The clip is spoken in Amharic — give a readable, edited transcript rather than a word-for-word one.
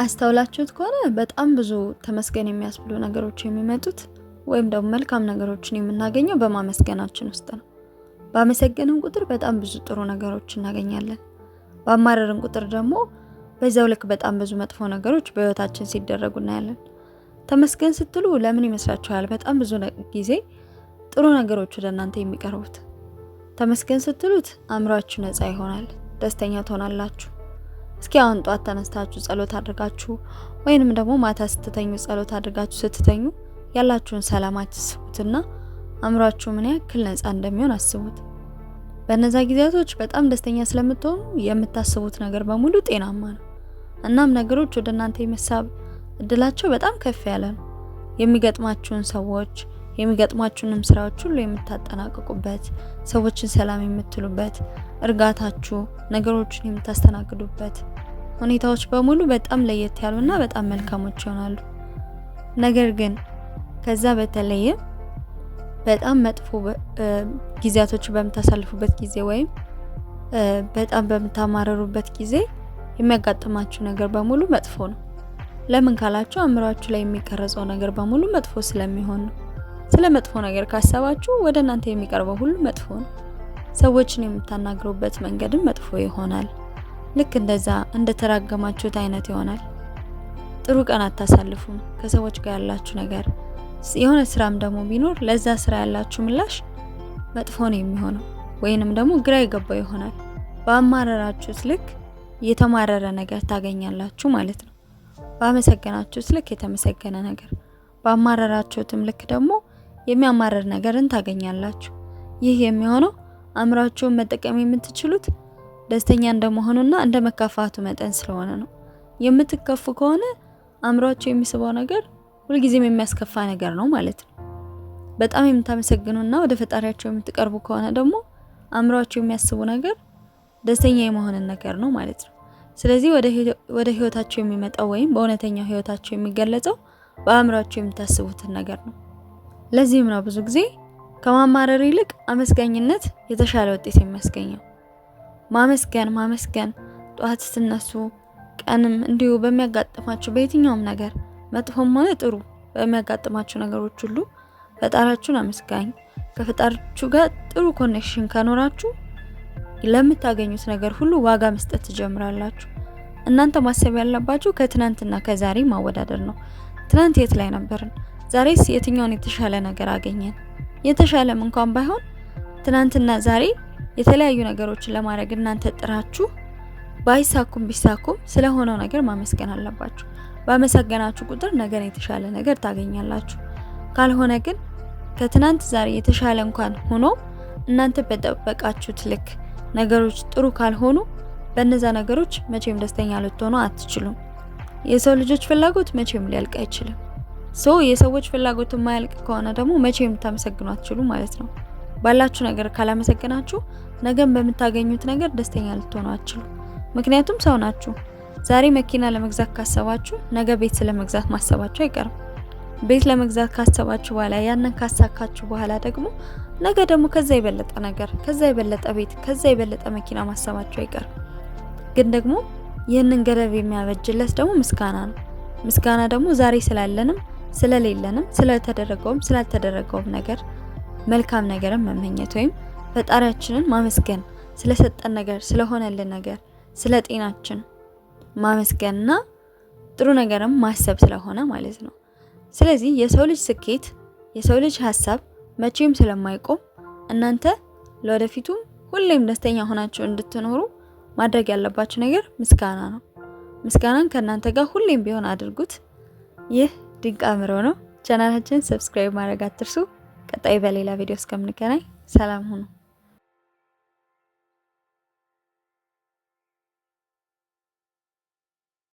አስተውላችሁት ከሆነ በጣም ብዙ ተመስገን የሚያስብሉ ነገሮች የሚመጡት ወይም ደግሞ መልካም ነገሮችን የምናገኘው በማመስገናችን ውስጥ ነው። ባመሰገንን ቁጥር በጣም ብዙ ጥሩ ነገሮች እናገኛለን። ባማረርን ቁጥር ደግሞ በዛው ልክ በጣም ብዙ መጥፎ ነገሮች በህይወታችን ሲደረጉ እናያለን። ተመስገን ስትሉ ለምን ይመስላችኋል በጣም ብዙ ጊዜ ጥሩ ነገሮች ወደ እናንተ የሚቀርቡት? ተመስገን ስትሉት አእምሯችሁ ነፃ ይሆናል፣ ደስተኛ ትሆናላችሁ። እስኪ አሁን ጧት ተነስታችሁ ጸሎት አድርጋችሁ ወይንም ደግሞ ማታ ስትተኙ ጸሎት አድርጋችሁ ስትተኙ ያላችሁን ሰላም አስቡትና አእምሯችሁ ምን ያክል ነፃ እንደሚሆን አስቡት። በእነዛ ጊዜያቶች በጣም ደስተኛ ስለምትሆኑ የምታስቡት ነገር በሙሉ ጤናማ ነው። እናም ነገሮች ወደ እናንተ የመሳብ እድላቸው በጣም ከፍ ያለ ነው። የሚገጥማችሁን ሰዎች የሚገጥማችሁንም ስራዎች ሁሉ የምታጠናቅቁበት፣ ሰዎችን ሰላም የምትሉበት፣ እርጋታችሁ ነገሮችን የምታስተናግዱበት ሁኔታዎች በሙሉ በጣም ለየት ያሉና በጣም መልካሞች ይሆናሉ። ነገር ግን ከዛ በተለየ በጣም መጥፎ ጊዜያቶች በምታሳልፉበት ጊዜ ወይም በጣም በምታማረሩበት ጊዜ የሚያጋጥማችሁ ነገር በሙሉ መጥፎ ነው። ለምን ካላችሁ አእምሯችሁ ላይ የሚቀረጸው ነገር በሙሉ መጥፎ ስለሚሆን ነው። ስለ መጥፎ ነገር ካሰባችሁ ወደ እናንተ የሚቀርበው ሁሉ መጥፎ ነው። ሰዎችን የምታናግሩበት መንገድም መጥፎ ይሆናል። ልክ እንደዛ እንደተራገማችሁት አይነት ይሆናል። ጥሩ ቀን አታሳልፉም። ከሰዎች ጋር ያላችሁ ነገር የሆነ ስራም ደግሞ ቢኖር ለዛ ስራ ያላችሁ ምላሽ መጥፎ ነው የሚሆነው፣ ወይንም ደግሞ ግራ የገባው ይሆናል። ባማረራችሁት ልክ የተማረረ ነገር ታገኛላችሁ ማለት ነው። ባመሰገናችሁት ልክ የተመሰገነ ነገር፣ ባማረራችሁትም ልክ ደግሞ የሚያማረር ነገርን ታገኛላችሁ። ይህ የሚሆነው አእምሯችሁን መጠቀም የምትችሉት ደስተኛ እንደመሆኑና እንደመካፋቱ መጠን ስለሆነ ነው። የምትከፉ ከሆነ አእምሯችሁ የሚስበው ነገር ሁልጊዜም የሚያስከፋ ነገር ነው ማለት ነው። በጣም የምታመሰግኑና ወደ ፈጣሪያችሁ የምትቀርቡ ከሆነ ደግሞ አእምሯችሁ የሚያስቡ ነገር ደስተኛ የመሆንን ነገር ነው ማለት ነው። ስለዚህ ወደ ህይወታችሁ የሚመጣው ወይም በእውነተኛው ህይወታችሁ የሚገለጸው በአእምሯችሁ የምታስቡትን ነገር ነው። ለዚህም ነው ብዙ ጊዜ ከማማረር ይልቅ አመስጋኝነት የተሻለ ውጤት የሚያስገኘው። ማመስገን ጧት ስትነሱ፣ ቀንም እንዲሁ በሚያጋጥማችሁ በየትኛውም ነገር መጥፎም ሆነ ጥሩ በሚያጋጥማችሁ ነገሮች ሁሉ ፈጣሪያችሁን አመስጋኝ፣ ከፈጣሪያችሁ ጋር ጥሩ ኮኔክሽን ከኖራችሁ ለምታገኙት ነገር ሁሉ ዋጋ መስጠት ትጀምራላችሁ። እናንተ ማሰብ ያለባችሁ ከትናንትና ከዛሬ ማወዳደር ነው። ትናንት የት ላይ ነበርን? ዛሬስ የትኛውን የተሻለ ነገር አገኘን? የተሻለም እንኳን ባይሆን ትናንትና ዛሬ የተለያዩ ነገሮችን ለማድረግ እናንተ ጥራችሁ ባይሳኩም ቢሳኩም ስለሆነው ነገር ማመስገን አለባችሁ። ባመሰገናችሁ ቁጥር ነገን የተሻለ ነገር ታገኛላችሁ። ካልሆነ ግን ከትናንት ዛሬ የተሻለ እንኳን ሆኖ እናንተ በጠበቃችሁት ልክ ነገሮች ጥሩ ካልሆኑ በእነዛ ነገሮች መቼም ደስተኛ ልትሆኑ አትችሉም። የሰው ልጆች ፍላጎት መቼም ሊያልቅ አይችልም። የሰዎች ፍላጎት የማያልቅ ከሆነ ደግሞ መቼም ታመሰግኑ አትችሉም ማለት ነው። ባላችሁ ነገር ካላመሰገናችሁ ነገም በምታገኙት ነገር ደስተኛ ልትሆኑ አትችሉም። ምክንያቱም ሰው ናችሁ። ዛሬ መኪና ለመግዛት ካሰባችሁ ነገ ቤት ስለመግዛት ማሰባችሁ አይቀርም። ቤት ለመግዛት ካሰባችሁ በኋላ ያንን ካሳካችሁ በኋላ ደግሞ ነገ ደግሞ ከዛ የበለጠ ነገር፣ ከዛ የበለጠ ቤት፣ ከዛ የበለጠ መኪና ማሰባችሁ አይቀርም። ግን ደግሞ ይህንን ገደብ የሚያበጅለት ደግሞ ምስጋና ነው። ምስጋና ደግሞ ዛሬ ስላለንም ስለሌለንም ስለተደረገውም ስላልተደረገውም ነገር መልካም ነገርን መመኘት ወይም ፈጣሪያችንን ማመስገን ስለሰጠን ነገር፣ ስለሆነልን ነገር፣ ስለ ጤናችን ማመስገንና ጥሩ ነገርም ማሰብ ስለሆነ ማለት ነው። ስለዚህ የሰው ልጅ ስኬት፣ የሰው ልጅ ሀሳብ መቼም ስለማይቆም እናንተ ለወደፊቱም ሁሌም ደስተኛ ሆናችሁ እንድትኖሩ ማድረግ ያለባችሁ ነገር ምስጋና ነው። ምስጋናን ከእናንተ ጋር ሁሌም ቢሆን አድርጉት። ይህ ድንቅ አእምሮ ነው። ቻናላችንን ሰብስክራይብ ማድረግ አትርሱ። ቀጣይ በሌላ ቪዲዮ እስከምንገናኝ ሰላም ሁኑ።